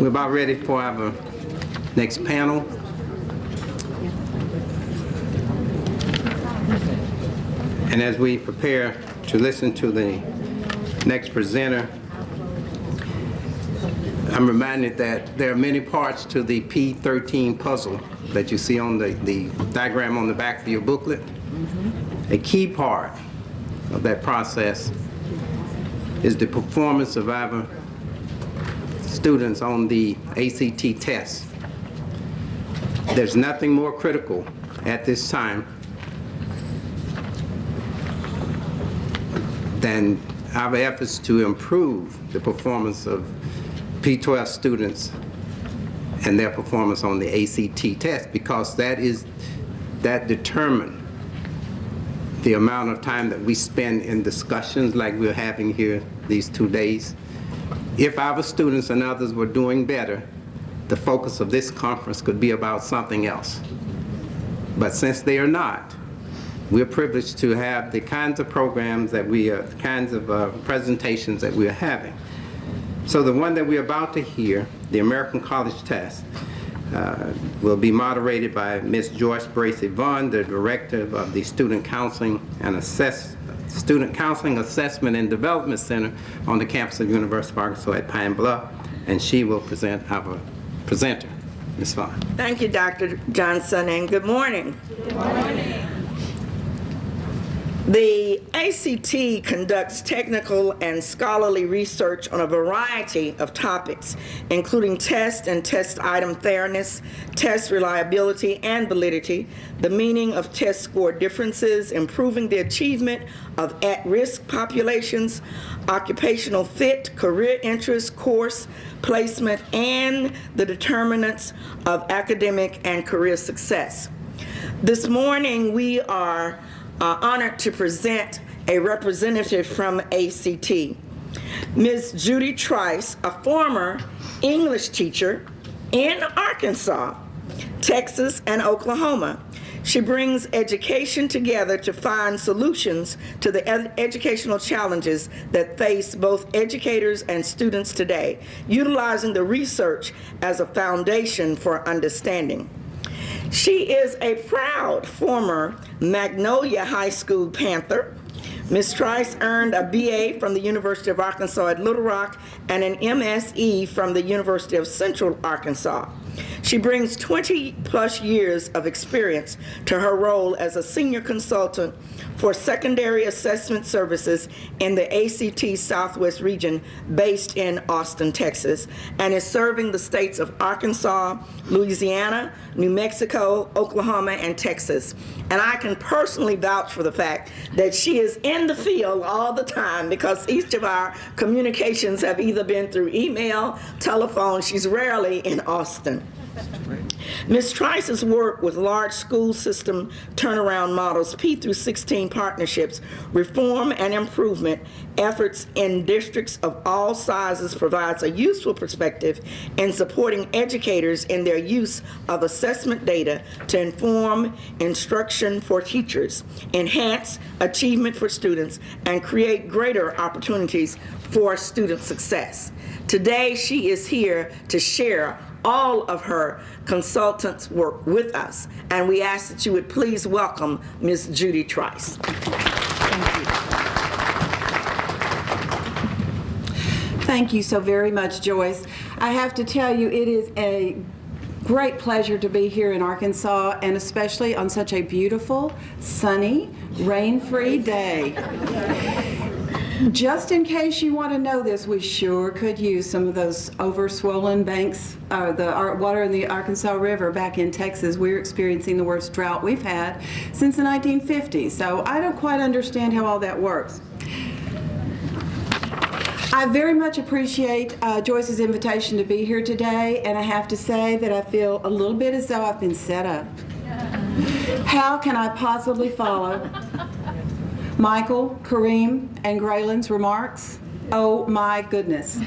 We're about ready for our next panel. And as we prepare to listen to the next presenter, I'm reminded that there are many parts to the P13 puzzle that you see on the diagram on the back of your booklet. A key part of that process is the performance of our students on the ACT test. There's nothing more critical at this time than our efforts to improve the performance of P12 students and their performance on the ACT test, because that determines the amount of time that we spend in discussions like we're having here these 2 days. If our students and others were doing better, the focus of this conference could be about something else. But since they are not, we're privileged to have the kinds of programs that we are, the kinds of presentations that we are having. So the one that we're about to hear, the American College Test, will be moderated by Ms. Joyce Bracy Vaughn, the Director of the Student Counseling Assessment and Development Center on the campus of University of Arkansas at Pine Bluff, and she will present our presenter, Ms. Vaughn. Thank you, Dr. Johnson, and good morning. Good morning. The ACT conducts technical and scholarly research on a variety of topics, including test and test item fairness, test reliability and validity, the meaning of test score differences, improving the achievement of at-risk populations, occupational fit, career interest, course placement, and the determinants of academic and career success. This morning, we are honored to present a representative from ACT. Ms. Judy Trice, a former English teacher in Arkansas, Texas, and Oklahoma. She brings education together to find solutions to the educational challenges that face both educators and students today, utilizing the research as a foundation for understanding. She is a proud former Magnolia High School Panther. Ms. Trice earned a BA from the University of Arkansas at Little Rock and an MSE from the University of Central Arkansas. She brings 20-plus years of experience to her role as a senior consultant for secondary assessment services in the ACT Southwest region based in Austin, Texas, and is serving the states of Arkansas, Louisiana, New Mexico, Oklahoma, and Texas. And I can personally vouch for the fact that she is in the field all the time, because each of our communications have either been through email, telephone. She's rarely in Austin. Ms. Trice's work with large school system turnaround models, P through 16 partnerships, reform and improvement efforts in districts of all sizes provides a useful perspective in supporting educators in their use of assessment data to inform instruction for teachers, enhance achievement for students, and create greater opportunities for student success. Today, she is here to share all of her consultants' work with us, and we ask that you would please welcome Ms. Judy Trice. Thank you so very much, Joyce. I have to tell you, it is a great pleasure to be here in Arkansas, and especially on such a beautiful, sunny, rain-free day. Just in case you want to know this, we sure could use some of those over-swollen banks, the water in the Arkansas River back in Texas. We're experiencing the worst drought we've had since the 1950s, so I don't quite understand how all that works. I very much appreciate Joyce's invitation to be here today, and I have to say that I feel a little bit as though I've been set up. How can I possibly follow Michael, Kareem, and Graylin's remarks? Oh my goodness.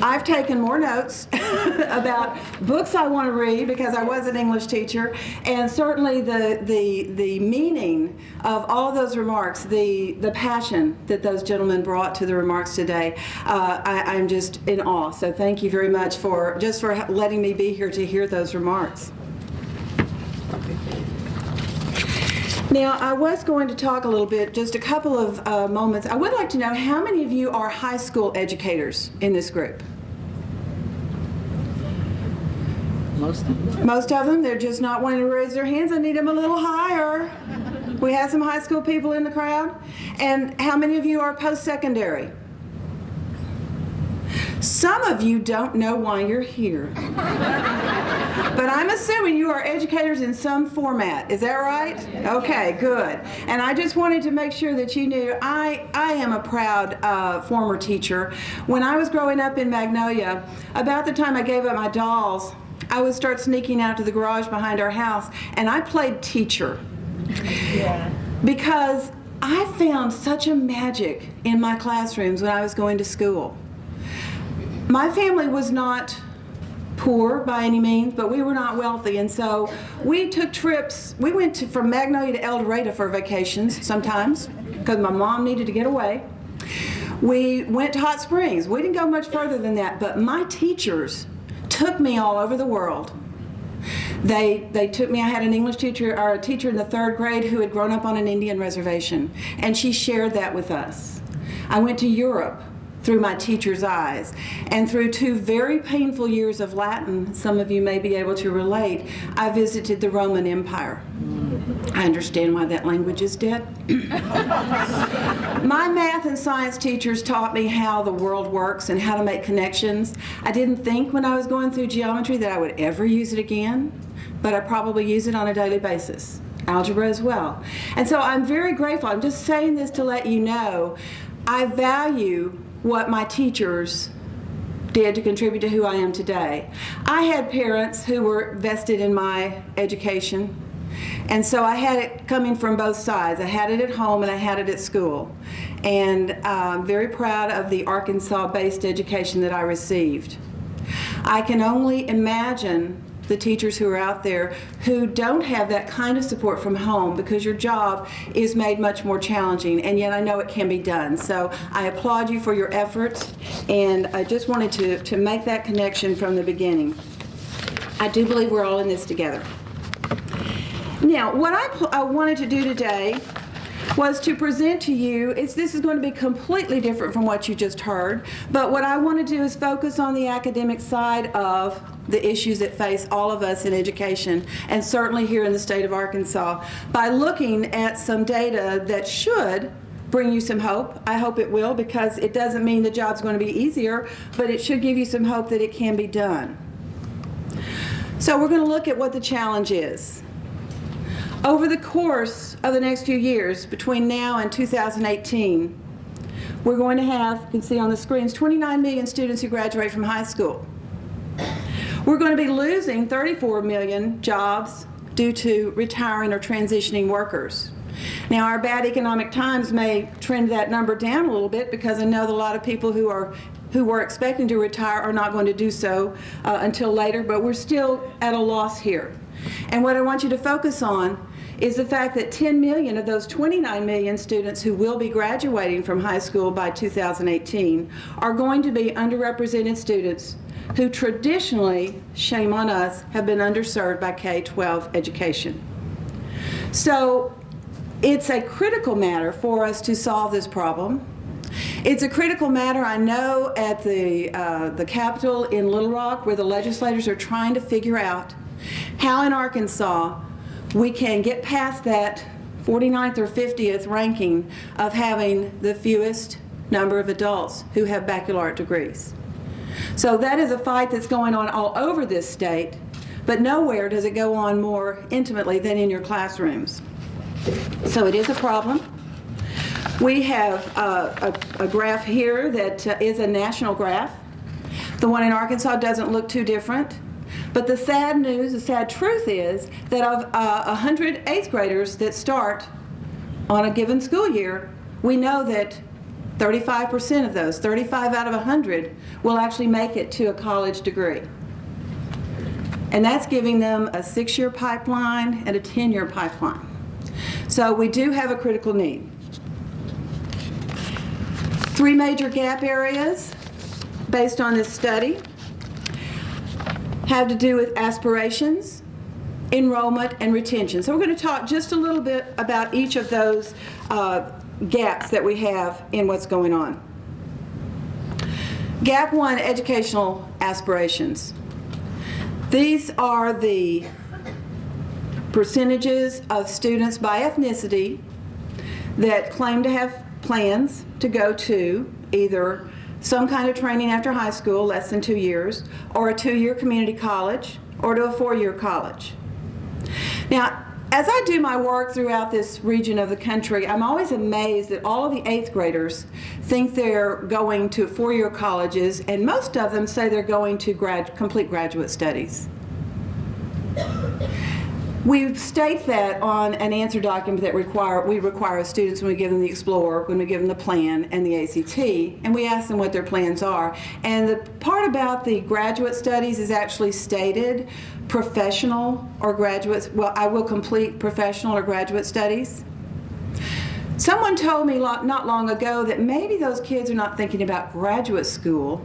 I've taken more notes about books I want to read because I was an English teacher, and certainly the meaning of all those remarks, the passion that those gentlemen brought to the remarks today, I'm just in awe. So thank you very much for letting me be here to hear those remarks. Now, I was going to talk a little bit, just a couple of moments. I would like to know how many of you are high school educators in this group? Most of them. Most of them? They're just not wanting to raise their hands. I need them a little higher. We have some high school people in the crowd. And how many of you are post-secondary? Some of you don't know why you're here. But I'm assuming you are educators in some format. Is that right? Okay, good. And I just wanted to make sure that you knew I am a proud former teacher. When I was growing up in Magnolia, about the time I gave up my dolls, I would start sneaking out to the garage behind our house, and I played teacher. Yeah. Because I found such a magic in my classrooms when I was going to school. My family was not poor by any means, but we were not wealthy, and so we took trips. We went from Magnolia to El Dorado for vacations sometimes because my mom needed to get away. We went to Hot Springs. We didn't go much further than that, but my teachers took me all over the world. They took me. I had an English teacher, or a teacher in the 3rd grade who had grown up on an Indian reservation, and she shared that with us. I went to Europe through my teacher's eyes, and through 2 very painful years of Latin, some of you may be able to relate, I visited the Roman Empire. I understand why that language is dead. My math and science teachers taught me how the world works and how to make connections. I didn't think when I was going through geometry that I would ever use it again, but I probably use it on a daily basis. Algebra as well. And so I'm very grateful. I'm just saying this to let you know I value what my teachers did to contribute to who I am today. I had parents who were vested in my education, and so I had it coming from both sides. I had it at home and I had it at school. And I'm very proud of the Arkansas-based education that I received. I can only imagine the teachers who are out there who don't have that kind of support from home, because your job is made much more challenging, and yet I know it can be done. So I applaud you for your efforts, and I just wanted to make that connection from the beginning. I do believe we're all in this together. Now, what I wanted to do today was to present to you, this is going to be completely different from what you just heard, but what I want to do is focus on the academic side of the issues that face all of us in education, and certainly here in the state of Arkansas, by looking at some data that should bring you some hope. I hope it will, because it doesn't mean the job's going to be easier, but it should give you some hope that it can be done. So we're going to look at what the challenge is. Over the course of the next few years, between now and 2018, we're going to have, you can see on the screens, 29 million students who graduate from high school. We're going to be losing 34 million jobs due to retiring or transitioning workers. Now, our bad economic times may trend that number down a little bit, because I know that a lot of people who were expecting to retire are not going to do so until later, but we're still at a loss here. And what I want you to focus on is the fact that 10 million of those 29 million students who will be graduating from high school by 2018 are going to be underrepresented students who traditionally, shame on us, have been underserved by K-12 education. So it's a critical matter for us to solve this problem. It's a critical matter, I know, at the Capitol in Little Rock, where the legislators are trying to figure out how in Arkansas we can get past that 49th or 50th ranking of having the fewest number of adults who have baccalaureate degrees. So that is a fight that's going on all over this state, but nowhere does it go on more intimately than in your classrooms. So it is a problem. We have a graph here that is a national graph. The one in Arkansas doesn't look too different. But the sad news, the sad truth is that of 100 8th graders that start on a given school year, we know that 35% of those, 35 out of 100, will actually make it to a college degree. And that's giving them a 6-year pipeline and a 10-year pipeline. So we do have a critical need. 3 major gap areas based on this study have to do with aspirations, enrollment, and retention. So we're going to talk just a little bit about each of those gaps that we have in what's going on. Gap 1, educational aspirations. These are the percentages of students by ethnicity that claim to have plans to go to either some kind of training after high school, less than 2 years, or a 2-year community college, or to a 4-year college. Now, as I do my work throughout this region of the country, I'm always amazed that all of the 8th graders think they're going to 4-year colleges, and most of them say they're going to complete graduate studies. We state that on an answer document that we require of students when we give them the Explore, when we give them the plan and the ACT, and we ask them what their plans are. And the part about the graduate studies is actually stated professional or graduate, well, I will complete professional or graduate studies. Someone told me not long ago that maybe those kids are not thinking about graduate school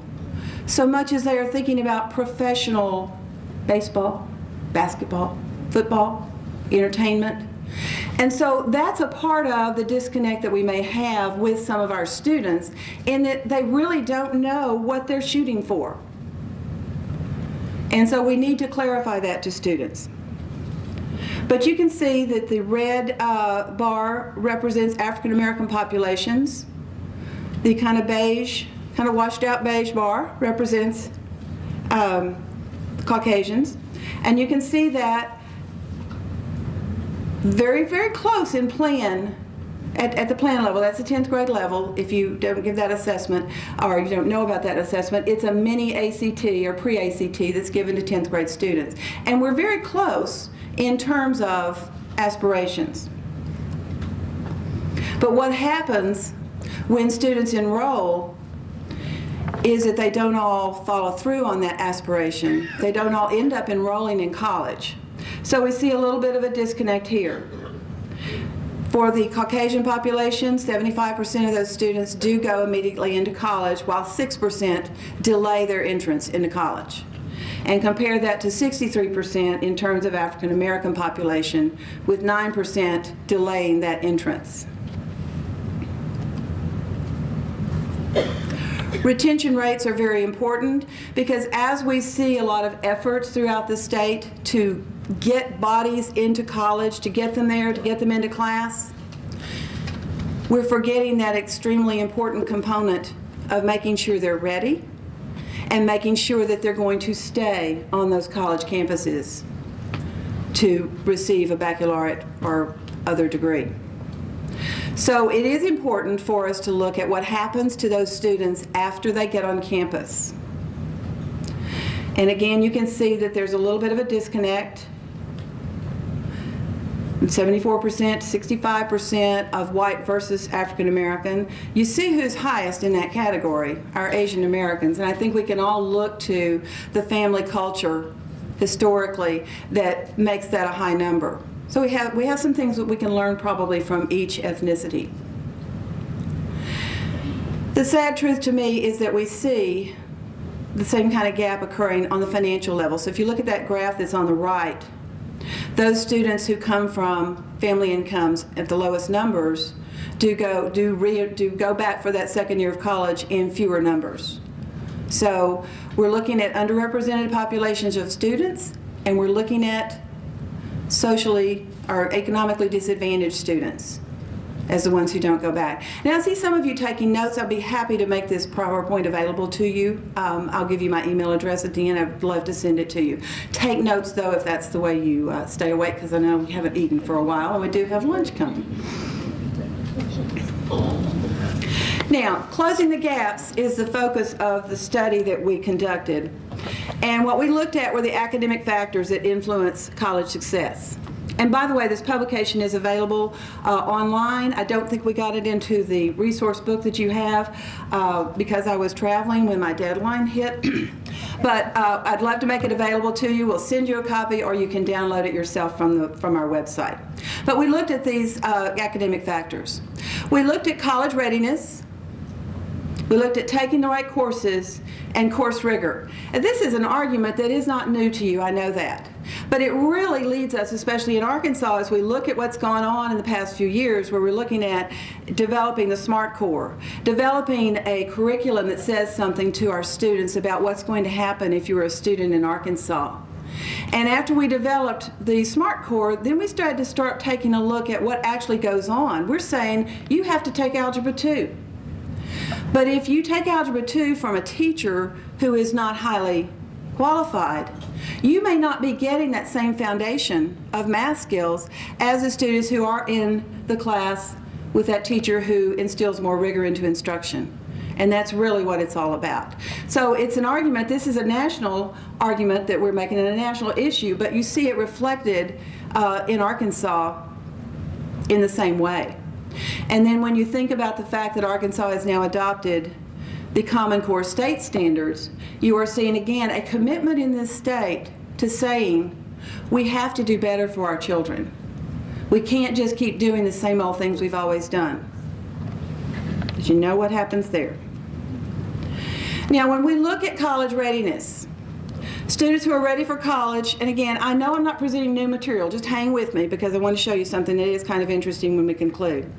so much as they are thinking about professional baseball, basketball, football, entertainment. And so that's a part of the disconnect that we may have with some of our students in that they really don't know what they're shooting for. And so we need to clarify that to students. But you can see that the red bar represents African American populations. The kind of beige, kind of washed out beige bar represents Caucasians. And you can see that very, very close in plan, at the plan level. That's the 10th grade level. If you don't give that assessment or you don't know about that assessment, it's a mini ACT or pre-ACT that's given to 10th grade students. And we're very close in terms of aspirations. But what happens when students enroll is that they don't all follow through on that aspiration. They don't all end up enrolling in college. So we see a little bit of a disconnect here. For the Caucasian population, 75% of those students do go immediately into college, while 6% delay their entrance into college. And compare that to 63% in terms of African American population, with 9% delaying that entrance. Retention rates are very important because as we see a lot of efforts throughout the state to get bodies into college, to get them there, to get them into class, we're forgetting that extremely important component of making sure they're ready and making sure that they're going to stay on those college campuses to receive a baccalaureate or other degree. So it is important for us to look at what happens to those students after they get on campus. And again, you can see that there's a little bit of a disconnect. 74%, 65% of white versus African American. You see who's highest in that category, our Asian Americans. And I think we can all look to the family culture historically that makes that a high number. So we have some things that we can learn probably from each ethnicity. The sad truth to me is that we see the same kind of gap occurring on the financial level. So if you look at that graph that's on the right, those students who come from family incomes at the lowest numbers do go back for that second year of college in fewer numbers. So we're looking at underrepresented populations of students, and we're looking at socially or economically disadvantaged students as the ones who don't go back. Now I see some of you taking notes. I'll be happy to make this PowerPoint available to you. I'll give you my email address at the end. I'd love to send it to you. Take notes though if that's the way you stay awake, because I know we haven't eaten for a while and we do have lunch coming. Now, closing the gaps is the focus of the study that we conducted. And what we looked at were the academic factors that influence college success. And by the way, this publication is available online. I don't think we got it into the resource book that you have because I was traveling when my deadline hit. But I'd love to make it available to you. We'll send you a copy, or you can download it yourself from our website. But we looked at these academic factors. We looked at college readiness. We looked at taking the right courses and course rigor. And this is an argument that is not new to you, I know that. But it really leads us, especially in Arkansas, as we look at what's gone on in the past few years, where we're looking at developing the SMART core, developing a curriculum that says something to our students about what's going to happen if you're a student in Arkansas. And after we developed the SMART core, then we started to start taking a look at what actually goes on. We're saying you have to take Algebra 2. But if you take Algebra 2 from a teacher who is not highly qualified, you may not be getting that same foundation of math skills as the students who are in the class with that teacher who instills more rigor into instruction. And that's really what it's all about. So it's an argument, this is a national argument that we're making, a national issue, but you see it reflected in Arkansas in the same way. And then when you think about the fact that Arkansas has now adopted the Common Core state standards, you are seeing again a commitment in this state to saying we have to do better for our children. We can't just keep doing the same old things we've always done. But you know what happens there. Now when we look at college readiness, students who are ready for college, and again, I know I'm not presenting new material, just hang with me because I want to show you something that is kind of interesting when we conclude.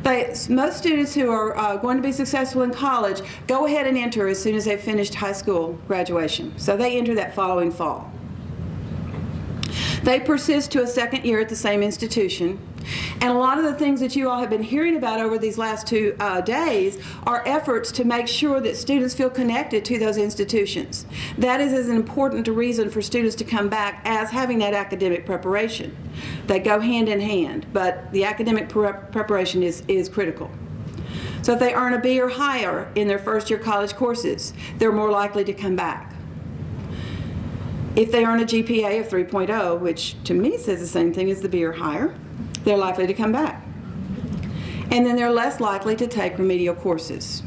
Most students who are going to be successful in college go ahead and enter as soon as they've finished high school graduation. So they enter that following fall. They persist to a second year at the same institution. And a lot of the things that you all have been hearing about over these last 2 days are efforts to make sure that students feel connected to those institutions. That is as important a reason for students to come back as having that academic preparation. They go hand in hand, but the academic preparation is critical. So if they earn a B or higher in their first year college courses, they're more likely to come back. If they earn a GPA of 3.0, which to me says the same thing as the B or higher, they're likely to come back. And then they're less likely to take remedial courses.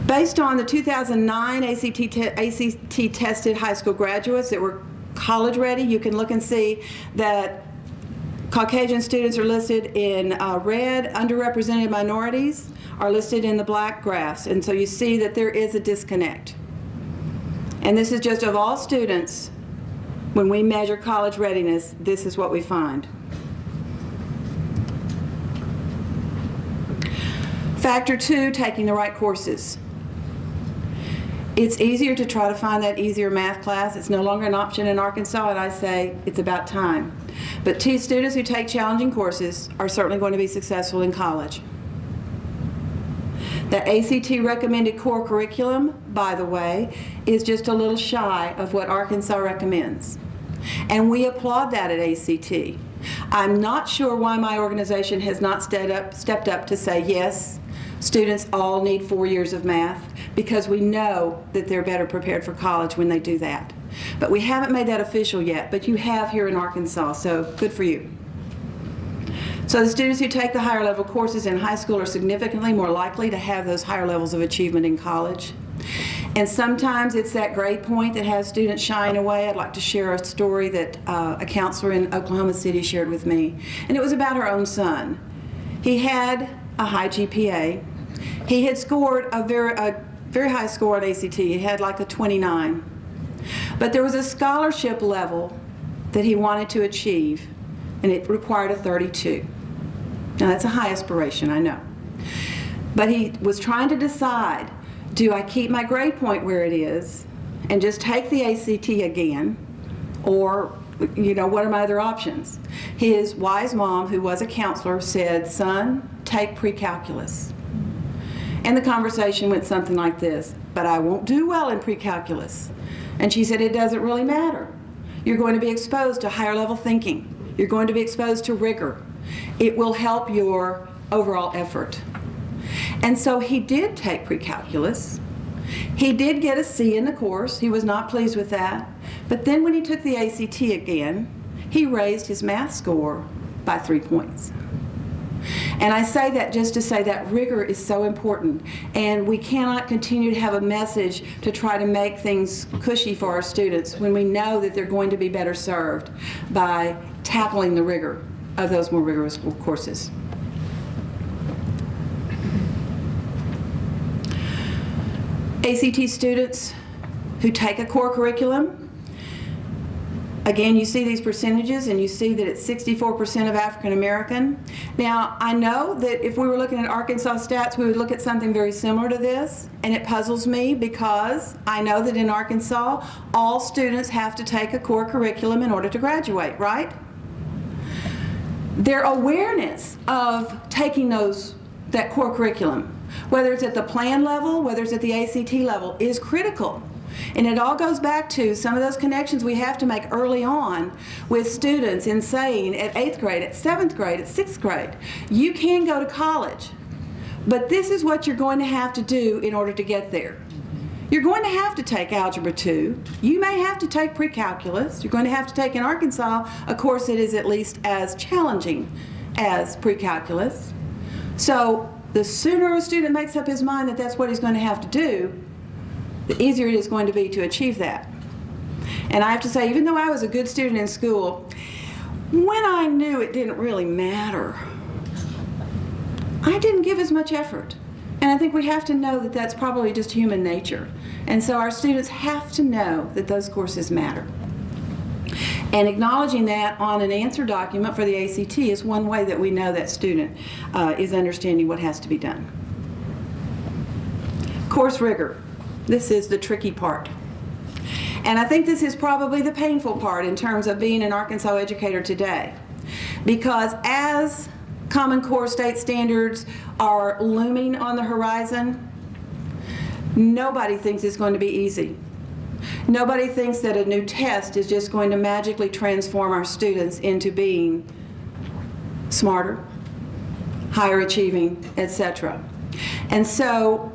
Based on the 2009 ACT tested high school graduates that were college ready, you can look and see that Caucasian students are listed in red, underrepresented minorities are listed in the black graphs, and so you see that there is a disconnect. And this is just of all students. When we measure college readiness, this is what we find. Factor 2, taking the right courses. It's easier to try to find that easier math class. It's no longer an option in Arkansas, and I say it's about time. But students who take challenging courses are certainly going to be successful in college. The ACT recommended core curriculum, by the way, is just a little shy of what Arkansas recommends. And we applaud that at ACT. I'm not sure why my organization has not stepped up to say, yes, students all need 4 years of math, because we know that they're better prepared for college when they do that. But we haven't made that official yet, but you have here in Arkansas, so good for you. So the students who take the higher level courses in high school are significantly more likely to have those higher levels of achievement in college. And sometimes it's that grade point that has students shying away. I'd like to share a story that a counselor in Oklahoma City shared with me. And it was about her own son. He had a high GPA. He had scored a very high score on ACT. He had like a 29. But there was a scholarship level that he wanted to achieve, and it required a 32. Now that's a high aspiration, I know. But he was trying to decide, do I keep my grade point where it is and just take the ACT again, or what are my other options? His wise mom, who was a counselor, said, son, take pre-calculus. And the conversation went something like this, but I won't do well in pre-calculus. And she said, it doesn't really matter. You're going to be exposed to higher level thinking. You're going to be exposed to rigor. It will help your overall effort. And so he did take pre-calculus. He did get a C in the course. He was not pleased with that. But then when he took the ACT again, he raised his math score by 3 points. And I say that just to say that rigor is so important, and we cannot continue to have a message to try to make things cushy for our students when we know that they're going to be better served by tackling the rigor of those more rigorous courses. ACT students who take a core curriculum, again, you see these percentages, and you see that it's 64% of African American. Now, I know that if we were looking at Arkansas stats, we would look at something very similar to this, and it puzzles me because I know that in Arkansas, all students have to take a core curriculum in order to graduate, right? Their awareness of taking that core curriculum, whether it's at the plan level, whether it's at the ACT level, is critical. And it all goes back to some of those connections we have to make early on with students in saying at 8th grade, at 7th grade, at 6th grade, you can go to college, but this is what you're going to have to do in order to get there. You're going to have to take Algebra 2. You may have to take pre-calculus. You're going to have to take in Arkansas a course that is at least as challenging as pre-calculus. So the sooner a student makes up his mind that that's what he's going to have to do, the easier it is going to be to achieve that. And I have to say, even though I was a good student in school, when I knew it didn't really matter, I didn't give as much effort. And I think we have to know that that's probably just human nature. And so our students have to know that those courses matter. And acknowledging that on an answer document for the ACT is one way that we know that student is understanding what has to be done. Course rigor. This is the tricky part. And I think this is probably the painful part in terms of being an Arkansas educator today. Because as Common Core state standards are looming on the horizon, nobody thinks it's going to be easy. Nobody thinks that a new test is just going to magically transform our students into being smarter, higher achieving, etc. And so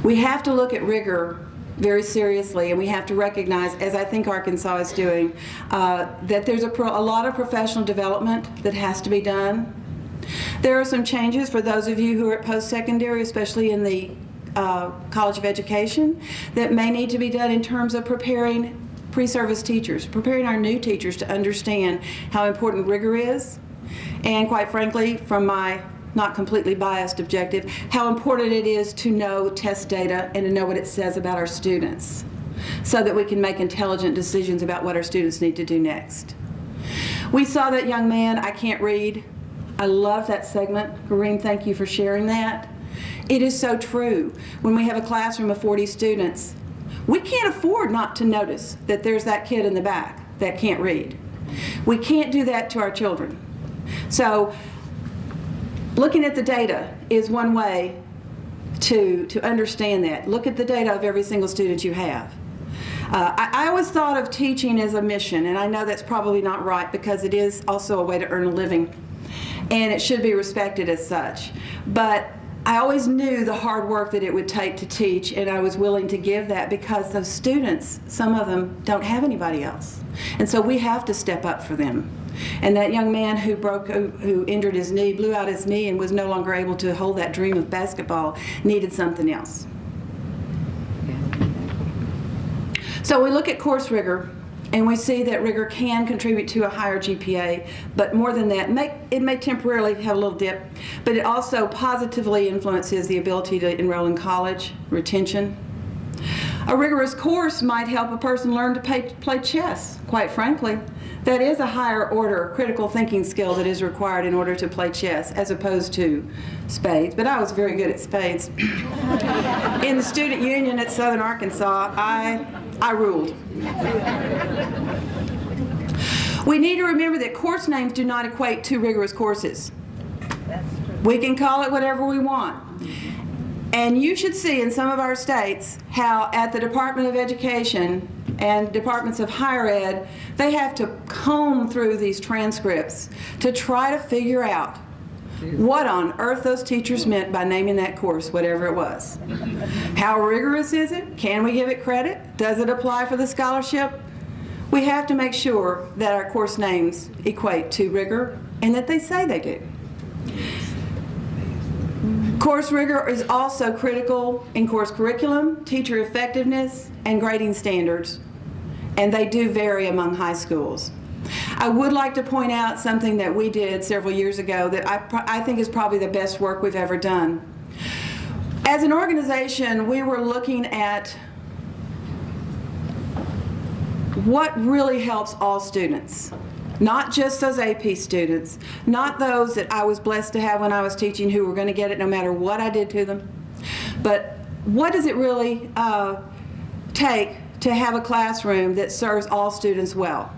we have to look at rigor very seriously, and we have to recognize, as I think Arkansas is doing, that there's a lot of professional development that has to be done. There are some changes for those of you who are at post-secondary, especially in the College of Education, that may need to be done in terms of preparing pre-service teachers, preparing our new teachers to understand how important rigor is, and quite frankly, from my not completely biased objective, how important it is to know test data and to know what it says about our students so that we can make intelligent decisions about what our students need to do next. We saw that young man, I can't read. I love that segment. Kareem, thank you for sharing that. It is so true. When we have a classroom of 40 students, we can't afford not to notice that there's that kid in the back that can't read. We can't do that to our children. So looking at the data is one way to understand that. Look at the data of every single student you have. I always thought of teaching as a mission, and I know that's probably not right because it is also a way to earn a living, and it should be respected as such. But I always knew the hard work that it would take to teach, and I was willing to give that because those students, some of them don't have anybody else. And so we have to step up for them. And that young man who injured his knee, blew out his knee and was no longer able to hold that dream of basketball, needed something else. So we look at course rigor, and we see that rigor can contribute to a higher GPA, but more than that, it may temporarily have a little dip, but it also positively influences the ability to enroll in college, retention. A rigorous course might help a person learn to play chess, quite frankly. That is a higher order critical thinking skill that is required in order to play chess as opposed to spades. But I was very good at spades. In the student union at Southern Arkansas, I ruled. We need to remember that course names do not equate to rigorous courses. We can call it whatever we want. And you should see in some of our states how at the Department of Education and departments of higher ed, they have to comb through these transcripts to try to figure out what on earth those teachers meant by naming that course, whatever it was. How rigorous is it? Can we give it credit? Does it apply for the scholarship? We have to make sure that our course names equate to rigor and that they say they do. Course rigor is also critical in course curriculum, teacher effectiveness, and grading standards, and they do vary among high schools. I would like to point out something that we did several years ago that I think is probably the best work we've ever done. As an organization, we were looking at what really helps all students. Not just those AP students, not those that I was blessed to have when I was teaching who were going to get it no matter what I did to them, but what does it really take to have a classroom that serves all students well?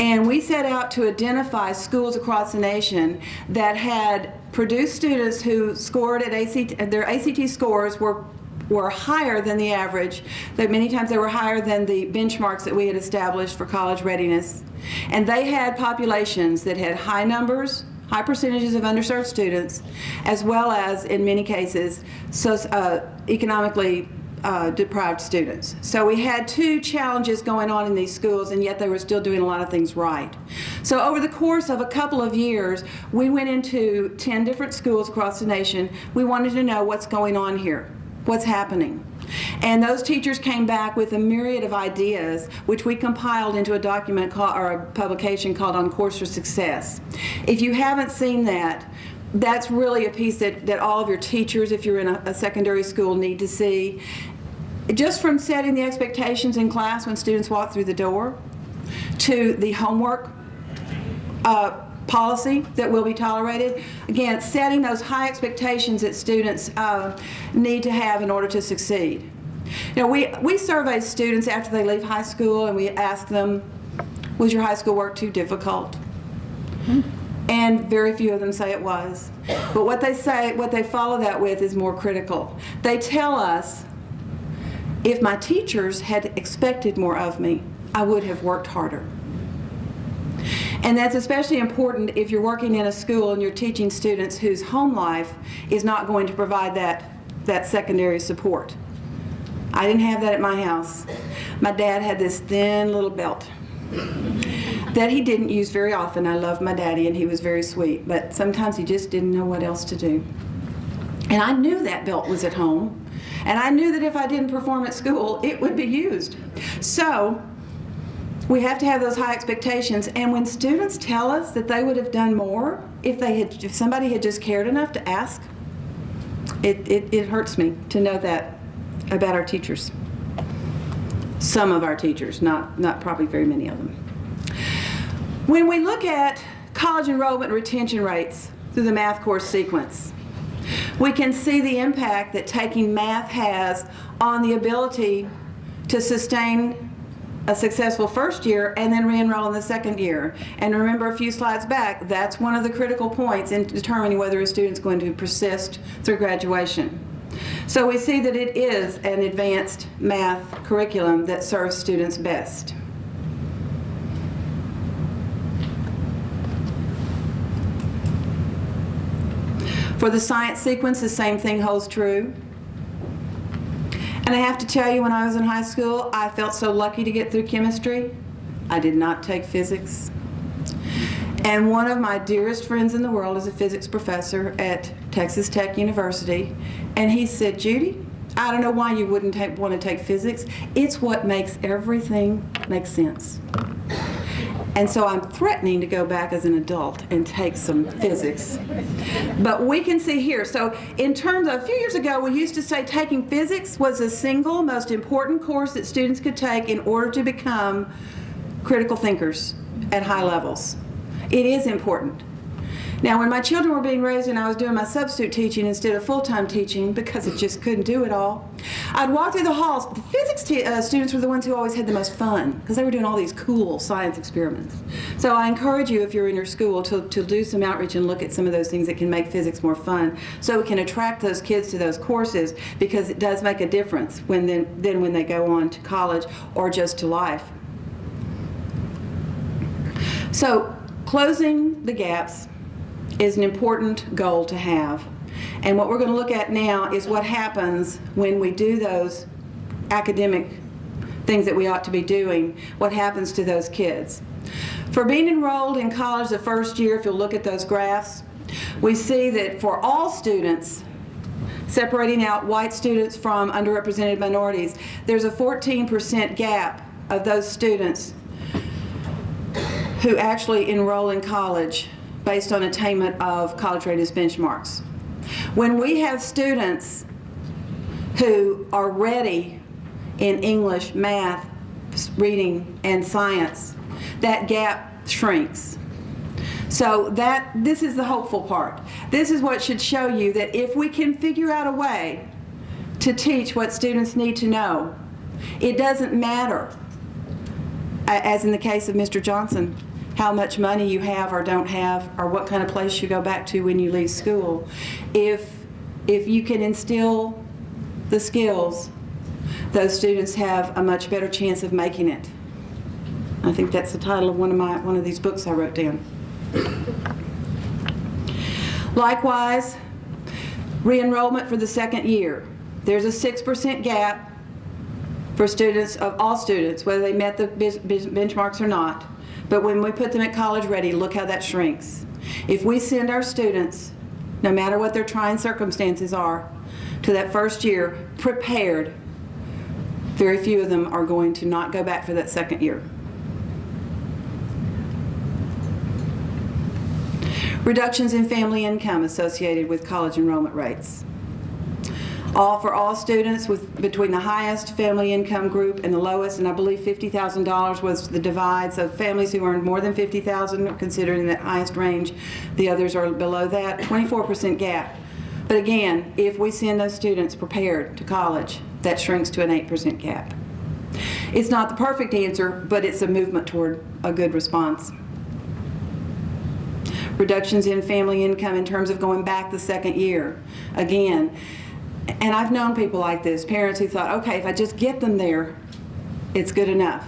And we set out to identify schools across the nation that had produced students who scored at their ACT scores were higher than the average, that many times they were higher than the benchmarks that we had established for college readiness. And they had populations that had high numbers, high percentages of underserved students, as well as, in many cases, economically deprived students. So we had two challenges going on in these schools, and yet they were still doing a lot of things right. So over the course of a couple of years, we went into 10 different schools across the nation. We wanted to know what's going on here. What's happening? And those teachers came back with a myriad of ideas, which we compiled into a document or a publication called On Course for Success. If you haven't seen that, that's really a piece that all of your teachers, if you're in a secondary school, need to see. Just from setting the expectations in class when students walk through the door, to the homework policy that will be tolerated. Again, setting those high expectations that students need to have in order to succeed. You know, we survey students after they leave high school, and we ask them, was your high school work too difficult? And very few of them say it was. But what they follow that with is more critical. They tell us, if my teachers had expected more of me, I would have worked harder. And that's especially important if you're working in a school and you're teaching students whose home life is not going to provide that secondary support. I didn't have that at my house. My dad had this thin little belt that he didn't use very often. I loved my daddy and he was very sweet, but sometimes he just didn't know what else to do. And I knew that belt was at home, and I knew that if I didn't perform at school, it would be used. So we have to have those high expectations, and when students tell us that they would have done more if somebody had just cared enough to ask, it hurts me to know that about our teachers. Some of our teachers, not probably very many of them. When we look at college enrollment retention rates through the math course sequence, we can see the impact that taking math has on the ability to sustain a successful first year and then re-enroll in the second year. And remember, a few slides back, that's one of the critical points in determining whether a student's going to persist through graduation. So we see that it is an advanced math curriculum that serves students best. For the science sequence, the same thing holds true. And I have to tell you, when I was in high school, I felt so lucky to get through chemistry. I did not take physics. And one of my dearest friends in the world is a physics professor at Texas Tech University. And he said, Judy, I don't know why you wouldn't want to take physics. It's what makes everything make sense. And so I'm threatening to go back as an adult and take some physics. But we can see here, so in terms of, a few years ago, we used to say taking physics was the single most important course that students could take in order to become critical thinkers at high levels. It is important. Now, when my children were being raised and I was doing my substitute teaching instead of full-time teaching, because I just couldn't do it all, I'd walk through the halls. The physics students were the ones who always had the most fun, because they were doing all these cool science experiments. So I encourage you, if you're in your school, to do some outreach and look at some of those things that can make physics more fun, so we can attract those kids to those courses, because it does make a difference when they go on to college or just to life. So, closing the gaps is an important goal to have. And what we're going to look at now is what happens when we do those academic things that we ought to be doing, what happens to those kids. For being enrolled in college the first year, if you'll look at those graphs, we see that for all students, separating out white students from underrepresented minorities, there's a 14% gap of those students who actually enroll in college based on attainment of college readiness benchmarks. When we have students who are ready in English, math, reading, and science, that gap shrinks. So this is the hopeful part. This is what should show you that if we can figure out a way to teach what students need to know, it doesn't matter, as in the case of Mr. Johnson, how much money you have or don't have, or what kind of place you go back to when you leave school. If you can instill the skills, those students have a much better chance of making it. I think that's the title of one of these books I wrote down. Likewise, re-enrollment for the second year. There's a 6% gap for students, of all students, whether they met the benchmarks or not. But when we put them at college ready, look how that shrinks. If we send our students, no matter what their trying circumstances are, to that first year prepared, very few of them are going to not go back for that second year. Reductions in family income associated with college enrollment rates. For all students with between the highest family income group and the lowest, and I believe $50,000 was the divide, so families who earned more than $50,000 are considered in that highest range. The others are below that, 24% gap. But again, if we send those students prepared to college, that shrinks to an 8% gap. It's not the perfect answer, but it's a movement toward a good response. Reductions in family income in terms of going back the second year. Again, and I've known people like this, parents who thought, okay, if I just get them there, it's good enough.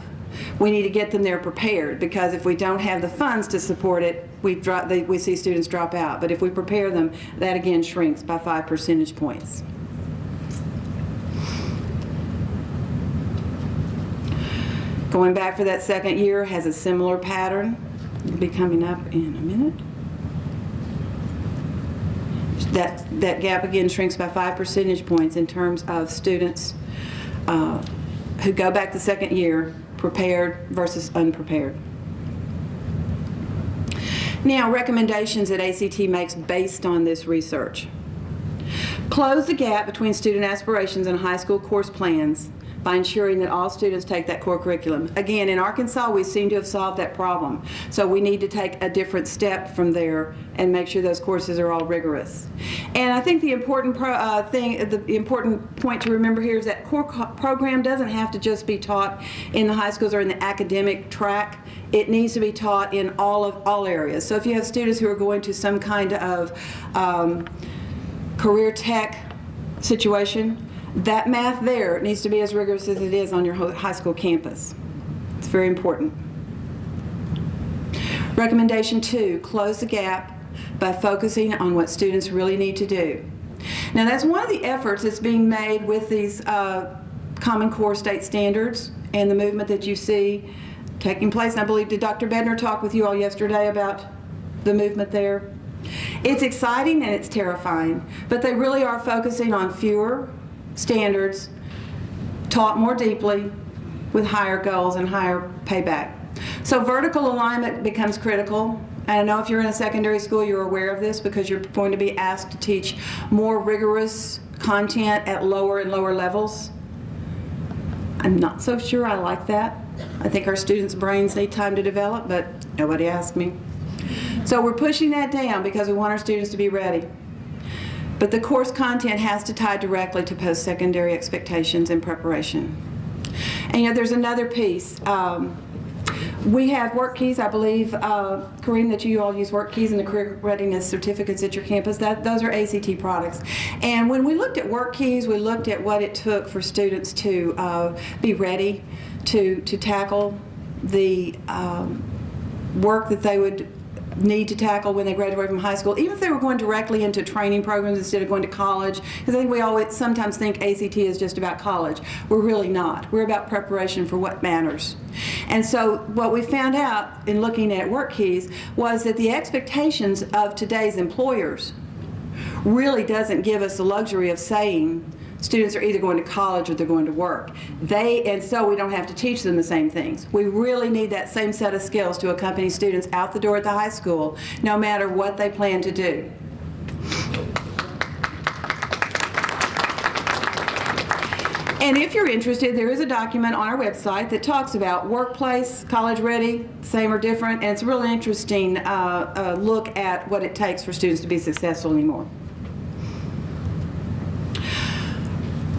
We need to get them there prepared, because if we don't have the funds to support it, we see students drop out. But if we prepare them, that again shrinks by 5 percentage points. Going back for that second year has a similar pattern. It'll be coming up in a minute. That gap again shrinks by 5 percentage points in terms of students who go back the second year prepared versus unprepared. Now, recommendations that ACT makes based on this research. Close the gap between student aspirations and high school course plans by ensuring that all students take that core curriculum. Again, in Arkansas, we seem to have solved that problem. So we need to take a different step from there and make sure those courses are all rigorous. And I think the important point to remember here is that core program doesn't have to just be taught in the high schools or in the academic track. It needs to be taught in all areas. So if you have students who are going to some kind of career tech situation, that math there needs to be as rigorous as it is on your high school campus. It's very important. Recommendation 2, close the gap by focusing on what students really need to do. Now, that's one of the efforts that's being made with these Common Core state standards and the movement that you see taking place. And I believe, did Dr. Bednar talk with you all yesterday about the movement there? It's exciting and it's terrifying, but they really are focusing on fewer standards, taught more deeply, with higher goals and higher payback. So vertical alignment becomes critical. And I know if you're in a secondary school, you're aware of this because you're going to be asked to teach more rigorous content at lower and lower levels. I'm not so sure I like that. I think our students' brains need time to develop, but nobody asked me. So we're pushing that down because we want our students to be ready. But the course content has to tie directly to post-secondary expectations and preparation. And there's another piece. We have work keys. I believe, Kareem, that you all use work keys in the career readiness certificates at your campus. Those are ACT products. And when we looked at work keys, we looked at what it took for students to be ready to tackle the work that they would need to tackle when they graduate from high school, even if they were going directly into training programs instead of going to college. Because I think we always sometimes think ACT is just about college. We're really not. We're about preparation for what matters. And so what we found out in looking at work keys was that the expectations of today's employers really doesn't give us the luxury of saying students are either going to college or they're going to work. And so we don't have to teach them the same things. We really need that same set of skills to accompany students out the door at the high school, no matter what they plan to do. And if you're interested, there is a document on our website that talks about workplace, college ready, same or different, and it's a really interesting look at what it takes for students to be successful anymore.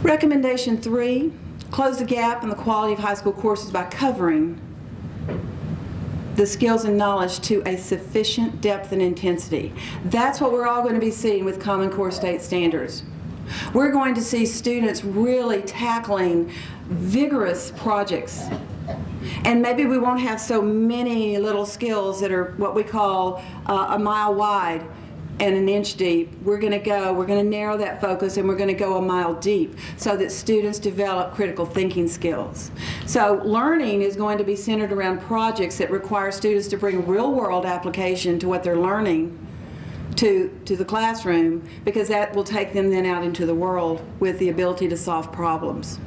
Recommendation 3, close the gap in the quality of high school courses by covering the skills and knowledge to a sufficient depth and intensity. That's what we're all going to be seeing with Common Core State Standards. We're going to see students really tackling vigorous projects. And maybe we won't have so many little skills that are what we call a mile wide and an inch deep. We're going to narrow that focus, and we're going to go a mile deep so that students develop critical thinking skills. So learning is going to be centered around projects that require students to bring real-world application to what they're learning to the classroom, because that will take them then out into the world with the ability to solve problems.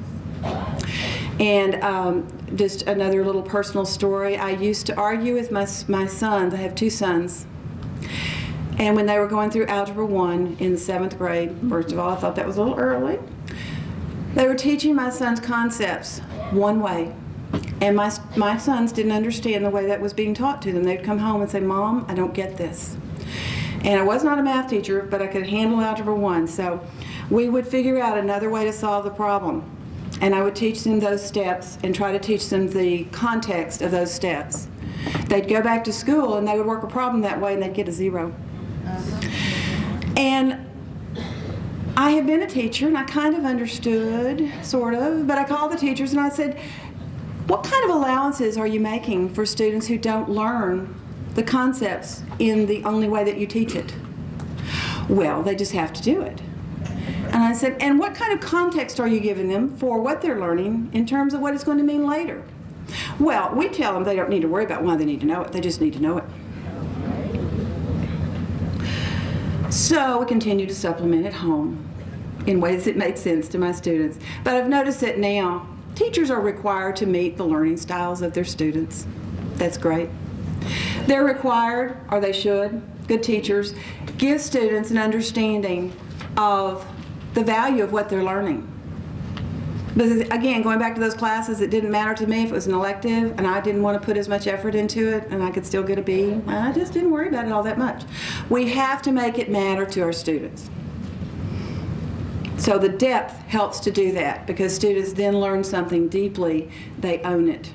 And just another little personal story. I used to argue with my sons. I have 2 sons. And when they were going through Algebra 1 in the 7th grade, first of all, I thought that was a little early. They were teaching my sons concepts one way. And my sons didn't understand the way that was being taught to them. They'd come home and say, "Mom, I don't get this." And I was not a math teacher, but I could handle Algebra 1. So we would figure out another way to solve the problem. And I would teach them those steps and try to teach them the context of those steps. They'd go back to school and they would work a problem that way and they'd get a 0. And I had been a teacher and I kind of understood, sort of, but I called the teachers and I said, "What kind of allowances are you making for students who don't learn the concepts in the only way that you teach it?" "Well, they just have to do it." And I said, "And what kind of context are you giving them for what they're learning in terms of what it's going to mean later?" "Well, we tell them they don't need to worry about why they need to know it. They just need to know it." So we continue to supplement at home in ways that made sense to my students. But I've noticed that now teachers are required to meet the learning styles of their students. That's great. They're required, or they should, good teachers, give students an understanding of the value of what they're learning. But again, going back to those classes, it didn't matter to me if it was an elective and I didn't want to put as much effort into it and I could still get a B. I just didn't worry about it all that much. We have to make it matter to our students. So the depth helps to do that, because students then learn something deeply, they own it.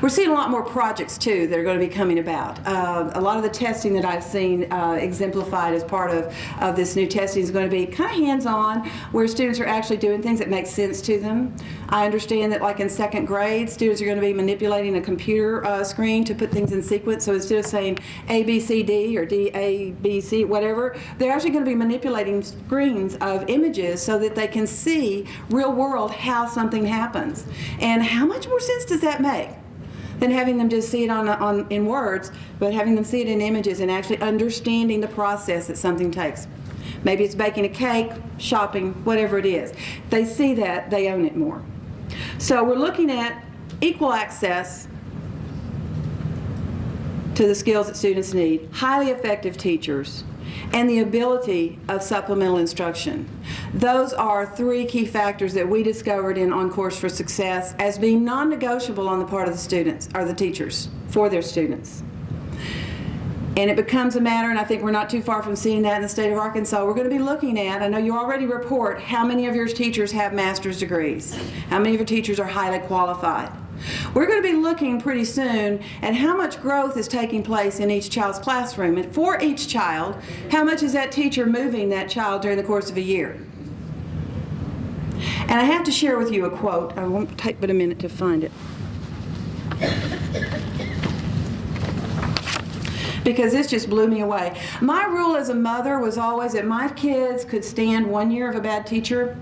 We're seeing a lot more projects, too, that are going to be coming about. A lot of the testing that I've seen exemplified as part of this new testing is going to be kind of hands-on, where students are actually doing things that make sense to them. I understand that, like in 2nd grade, students are going to be manipulating a computer screen to put things in sequence. So instead of saying A, B, C, D, or D, A, B, C, whatever, they're actually going to be manipulating screens of images so that they can see real-world how something happens. And how much more sense does that make than having them just see it in words, but having them see it in images and actually understanding the process that something takes. Maybe it's baking a cake, shopping, whatever it is. They see that, they own it more. So we're looking at equal access to the skills that students need, highly effective teachers, and the ability of supplemental instruction. Those are 3 key factors that we discovered in On Course for Success as being non-negotiable on the part of the students, or the teachers, for their students. And it becomes a matter, and I think we're not too far from seeing that in the state of Arkansas. We're going to be looking at, I know you already report how many of your teachers have master's degrees, how many of your teachers are highly qualified. We're going to be looking pretty soon at how much growth is taking place in each child's classroom. And for each child, how much is that teacher moving that child during the course of a year? And I have to share with you a quote. I won't take but a minute to find it. because this just blew me away. My rule as a mother was always that my kids could stand 1 year of a bad teacher,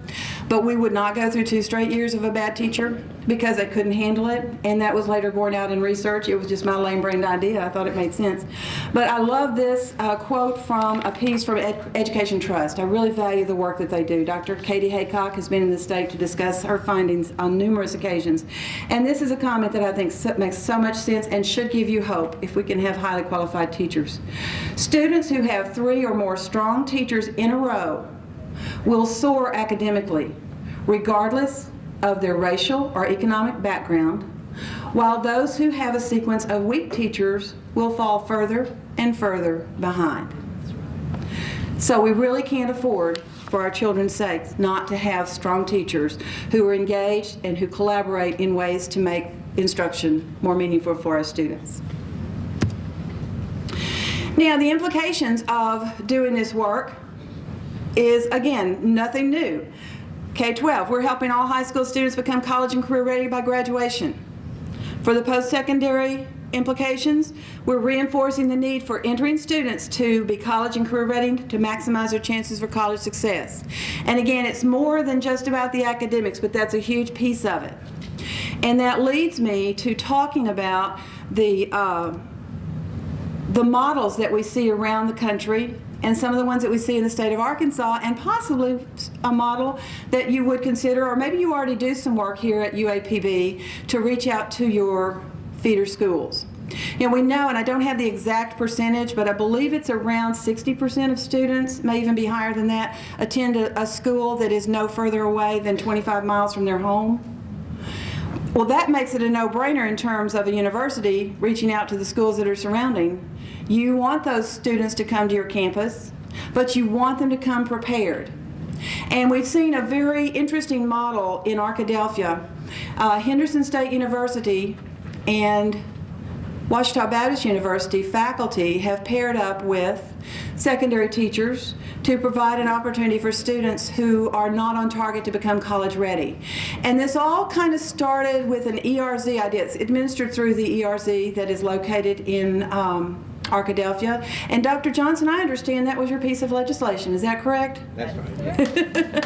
but we would not go through 2 straight years of a bad teacher because they couldn't handle it, and that was later borne out in research. It was just my lame-brained idea. I thought it made sense. But I love this quote from a piece from Education Trust. I really value the work that they do. Dr. Katie Haycock has been in the state to discuss her findings on numerous occasions, and this is a comment that I think makes so much sense and should give you hope if we can have highly qualified teachers. Students who have 3 or more strong teachers in a row will soar academically, regardless of their racial or economic background, while those who have a sequence of weak teachers will fall further and further behind. So we really can't afford, for our children's sake, not to have strong teachers who are engaged and who collaborate in ways to make instruction more meaningful for our students. Now, the implications of doing this work is, again, nothing new. K-12, we're helping all high school students become college and career ready by graduation. For the post-secondary implications, we're reinforcing the need for entering students to be college and career ready to maximize their chances for college success. And again, it's more than just about the academics, but that's a huge piece of it. And that leads me to talking about the models that we see around the country and some of the ones that we see in the state of Arkansas, and possibly a model that you would consider, or maybe you already do some work here at UAPB to reach out to your feeder schools. You know, we know, and I don't have the exact percentage, but I believe it's around 60% of students, may even be higher than that, attend a school that is no further away than 25 miles from their home. Well, that makes it a no-brainer in terms of a university reaching out to the schools that are surrounding. You want those students to come to your campus, but you want them to come prepared. And we've seen a very interesting model in Arkadelphia. Henderson State University and Ouachita Baptist University faculty have paired up with secondary teachers to provide an opportunity for students who are not on target to become college ready. And this all kind of started with an ERZ idea. It's administered through the ERZ that is located in Arkadelphia. And Dr. Johnson, I understand that was your piece of legislation. Is that correct? That's right.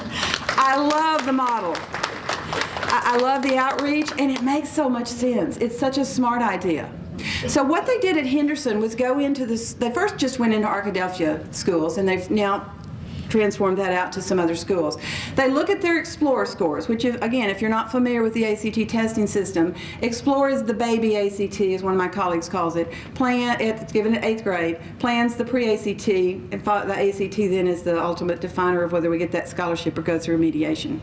I love the model. I love the outreach, and it makes so much sense. It's such a smart idea. So what they did at Henderson was go into this, they first just went into Arkadelphia schools, and they've now transformed that out to some other schools. They look at their Explorer scores, which, again, if you're not familiar with the ACT testing system, Explorer is the baby ACT, as one of my colleagues calls it. It's given in 8th grade. Plan's the pre-ACT, and the ACT then is the ultimate definer of whether we get that scholarship or go through mediation.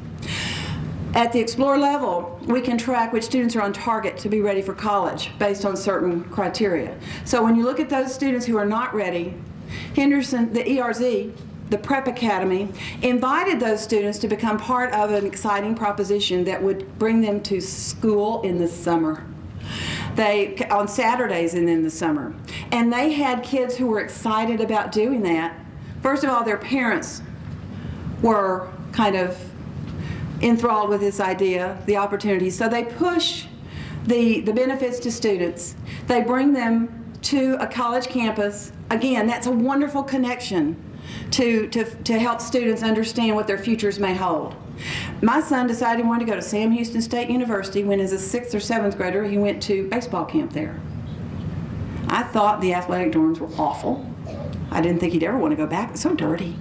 At the Explorer level, we can track which students are on target to be ready for college based on certain criteria. So when you look at those students who are not ready, Henderson, the ERZ, the Prep Academy, invited those students to become part of an exciting proposition that would bring them to school in the summer. On Saturdays and in the summer. And they had kids who were excited about doing that. First of all, their parents were kind of enthralled with this idea, the opportunity. So they push the benefits to students. They bring them to a college campus. Again, that's a wonderful connection to help students understand what their futures may hold. My son decided he wanted to go to Sam Houston State University when as a 6th or 7th grader he went to baseball camp there. I thought the athletic dorms were awful. I didn't think he'd ever want to go back. It's so dirty.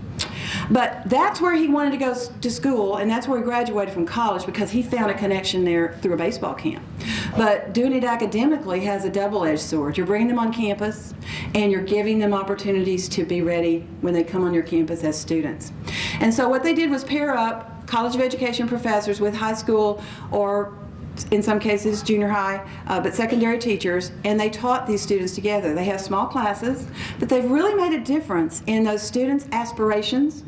But that's where he wanted to go to school, and that's where he graduated from college because he found a connection there through a baseball camp. But doing it academically has a double-edged sword. You're bringing them on campus, and you're giving them opportunities to be ready when they come on your campus as students. And so what they did was pair up College of Education professors with high school or in some cases junior high, but secondary teachers, and they taught these students together. They have small classes, but they've really made a difference in those students' aspirations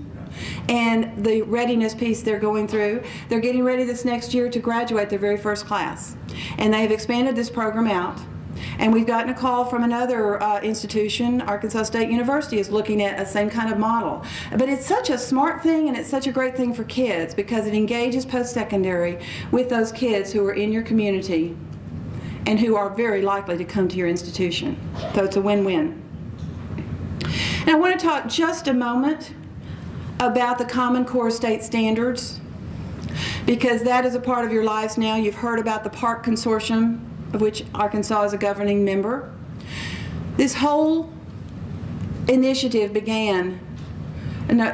and the readiness piece they're going through. They're getting ready this next year to graduate their very first class. And they have expanded this program out. And we've gotten a call from another institution, Arkansas State University is looking at a same kind of model. But it's such a smart thing and it's such a great thing for kids because it engages post-secondary with those kids who are in your community and who are very likely to come to your institution. So it's a win-win. And I want to talk just a moment about the Common Core state standards, because that is a part of your lives now. You've heard about the PARC Consortium, of which Arkansas is a governing member. This whole initiative began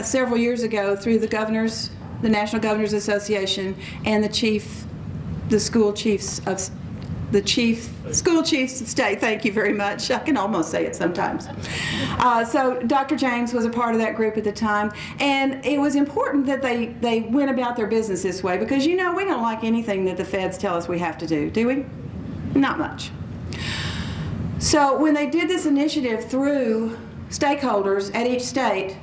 several years ago through the National Governors Association and the school chiefs of state. Thank you very much. I can almost say it sometimes. So Dr. James was a part of that group at the time, and it was important that they went about their business this way, because we don't like anything that the feds tell us we have to do we? Not much. So when they did this initiative through stakeholders at each state,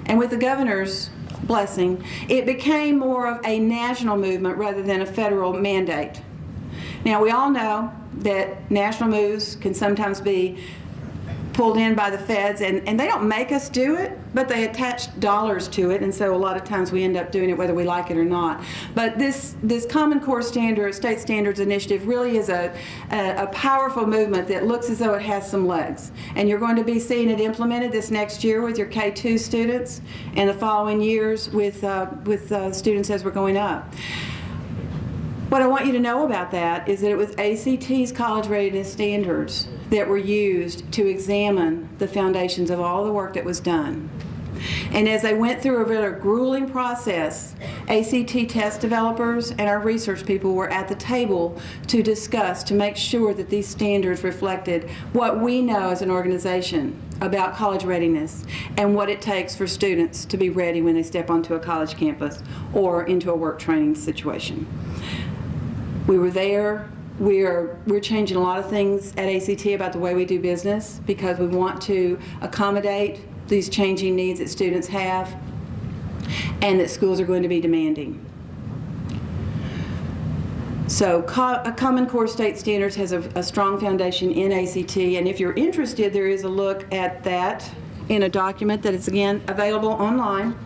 and with the governor's blessing, it became more of a national movement rather than a federal mandate. Now, we all know that national moves can sometimes be pulled in by the feds, and they don't make us do it, but they attach dollars to it, and so a lot of times we end up doing it whether we like it or not. But this Common Core State Standards Initiative really is a powerful movement that looks as though it has some legs. And you're going to be seeing it implemented this next year with your K-2 students, and the following years with students as we're going up. What I want you to know about that is that it was ACT's college readiness standards that were used to examine the foundations of all the work that was done. And as they went through a very grueling process, ACT test developers and our research people were at the table to discuss, to make sure that these standards reflected what we know as an organization about college readiness and what it takes for students to be ready when they step onto a college campus or into a work training situation. We were there. We're changing a lot of things at ACT about the way we do business, because we want to accommodate these changing needs that students have and that schools are going to be demanding. So Common Core State Standards has a strong foundation in ACT, and if you're interested, there is a look at that in a document that is, again, available online,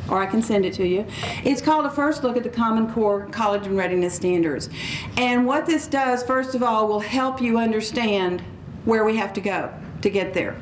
or I can send it to you. It's called A First Look at the Common Core College and Readiness Standards. And what this does, first of all, will help you understand where we have to go to get there.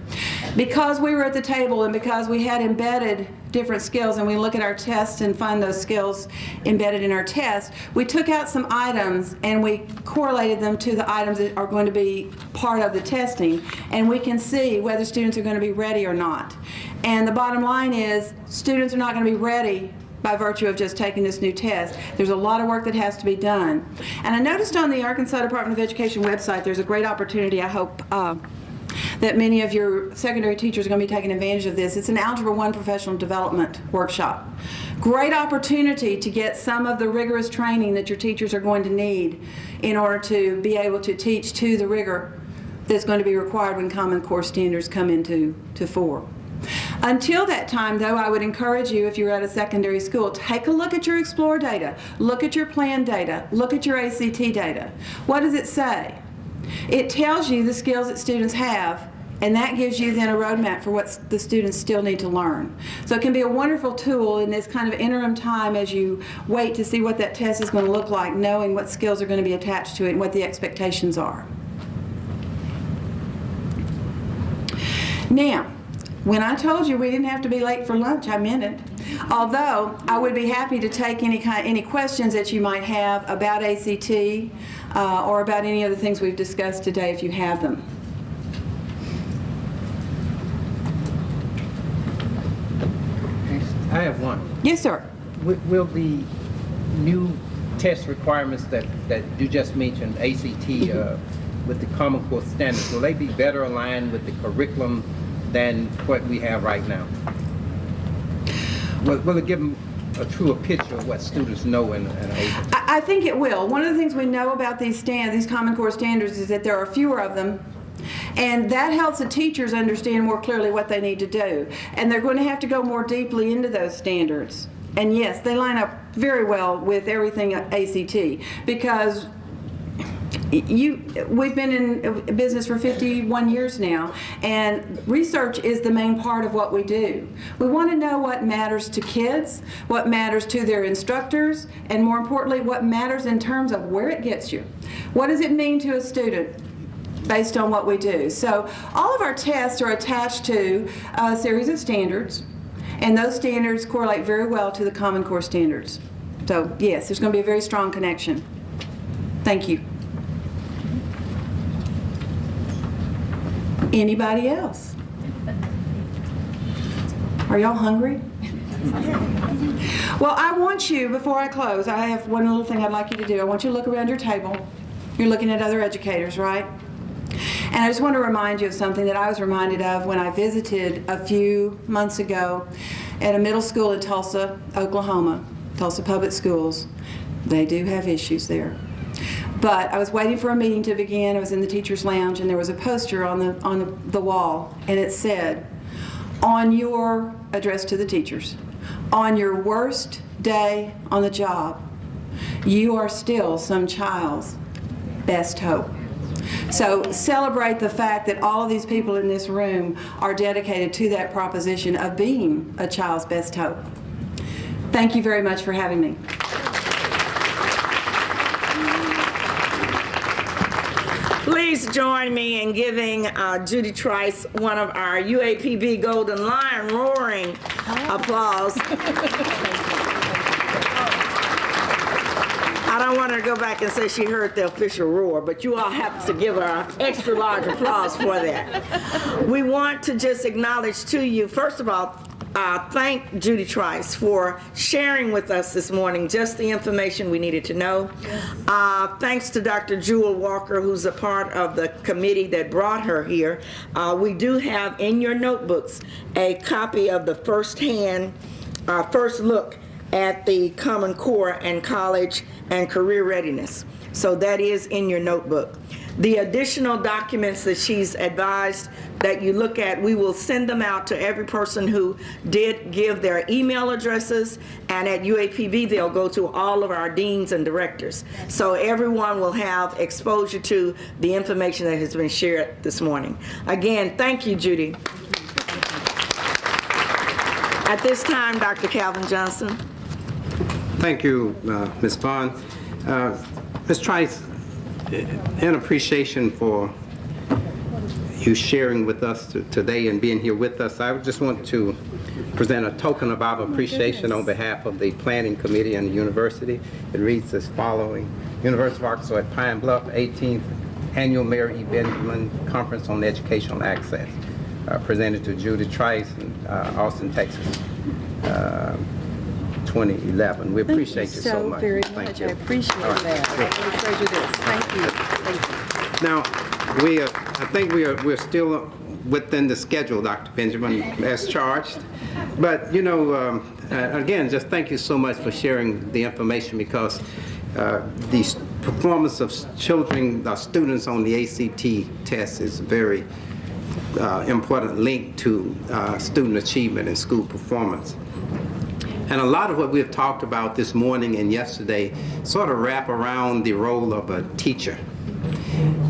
Because we were at the table and because we had embedded different skills, and we look at our tests and find those skills embedded in our test, we took out some items and we correlated them to the items that are going to be part of the testing, and we can see whether students are going to be ready or not. And the bottom line is, students are not going to be ready by virtue of just taking this new test. There's a lot of work that has to be done. And I noticed on the Arkansas Department of Education website, there's a great opportunity, I hope, that many of your secondary teachers are going to be taking advantage of this. It's an Algebra 1 professional development workshop. Great opportunity to get some of the rigorous training that your teachers are going to need in order to be able to teach to the rigor that's going to be required when Common Core standards come into fore. Until that time, though, I would encourage you, if you're at a secondary school, take a look at your Explore data, look at your plan data, look at your ACT data. What does it say? It tells you the skills that students have, and that gives you then a roadmap for what the students still need to learn. So it can be a wonderful tool in this kind of interim time as you wait to see what that test is going to look like, knowing what skills are going to be attached to it and what the expectations are. Now, when I told you we didn't have to be late for lunch, I meant it. Although I would be happy to take any questions that you might have about ACT or about any of the things we've discussed today if you have them. I have one. Yes, sir. Will the new test requirements that you just mentioned, ACT, with the Common Core standards, will they be better aligned with the curriculum than what we have right now? Will it give them a truer picture of what students know and are able to? I think it will. One of the things we know about these Common Core standards is that there are fewer of them, and that helps the teachers understand more clearly what they need to do. And they're going to have to go more deeply into those standards. And yes, they line up very well with everything ACT, because we've been in business for 51 years now, and research is the main part of what we do. We want to know what matters to kids, what matters to their instructors, and more importantly, what matters in terms of where it gets you. What does it mean to a student based on what we do. So all of our tests are attached to a series of standards, and those standards correlate very well to the Common Core standards. So yes, there's going to be a very strong connection. Thank you. Anybody else? Are y'all hungry? Well, I want you, before I close, I have one little thing I'd like you to do. I want you to look around your table. You're looking at other educators, right? And I just want to remind you of something that I was reminded of when I visited a few months ago at a middle school in Tulsa, Oklahoma, Tulsa Public Schools. They do have issues there. But I was waiting for a meeting to begin. I was in the teacher's lounge, and there was a poster on the wall, and it said, on your, address to the teachers, on your worst day on the job, you are still some child's best hope. So celebrate the fact that all of these people in this room are dedicated to that proposition of being a child's best hope. Thank you very much for having me. Please join me in giving Judy Trice one of our UAPB Golden Lion roaring applause. I don't want her to go back and say she heard the official roar, but you all have to give her an extra large applause for that. We want to just acknowledge to you, first of all, thank Judy Trice for sharing with us this morning just the information we needed to know. Thanks to Dr. Jewel Walker, who's a part of the committee that brought her here. We do have in your notebooks a copy of the first look at the Common Core and college and career readiness. So that is in your notebook. The additional documents that she's advised that you look at, we will send them out to every person who did give their email addresses, and at UAPB they'll go to all of our deans and directors. So everyone will have exposure to the information that has been shared this morning. Again, thank you, Judy. At this time, Dr. Calvin Johnson. Thank you, Ms. Vaughn. Ms. Trice, in appreciation for you sharing with us today and being here with us, I just want to present a token of our appreciation on behalf of the Planning Committee and the University. It reads as following: University of Arkansas at Pine Bluff, 18th Annual Mayor E. Benjamin Conference on Educational Access, presented to Judy Trice in Austin, Texas, 2011. We appreciate you so much. Very Thank much. you. I appreciate that. I really treasure this. Thank you. Thank you. Now, I think we're still within the schedule, Dr. Benjamin, as charged. But, you know, again, just thank you so much for sharing the information, because the performance of children, students on the ACT test is a very important link to student achievement and school performance. And a lot of what we've talked about this morning and yesterday sort of wrap around the role of a teacher.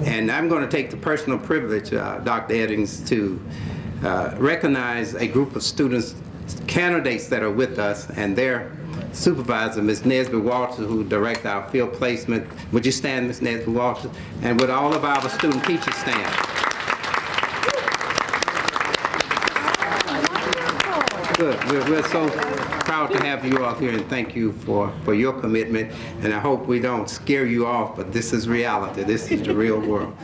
And I'm going to take the personal privilege, Dr. Eddings, to recognize a group of students, candidates that are with us, and their supervisor, Ms. Nesby Walters, who directs our field placement. Would you stand, Ms. Nesby Walters? And would all of our student teachers stand? Good. We're so proud to have you all here, and thank you for your commitment. And I hope we don't scare you off, but this is reality. This is the real world.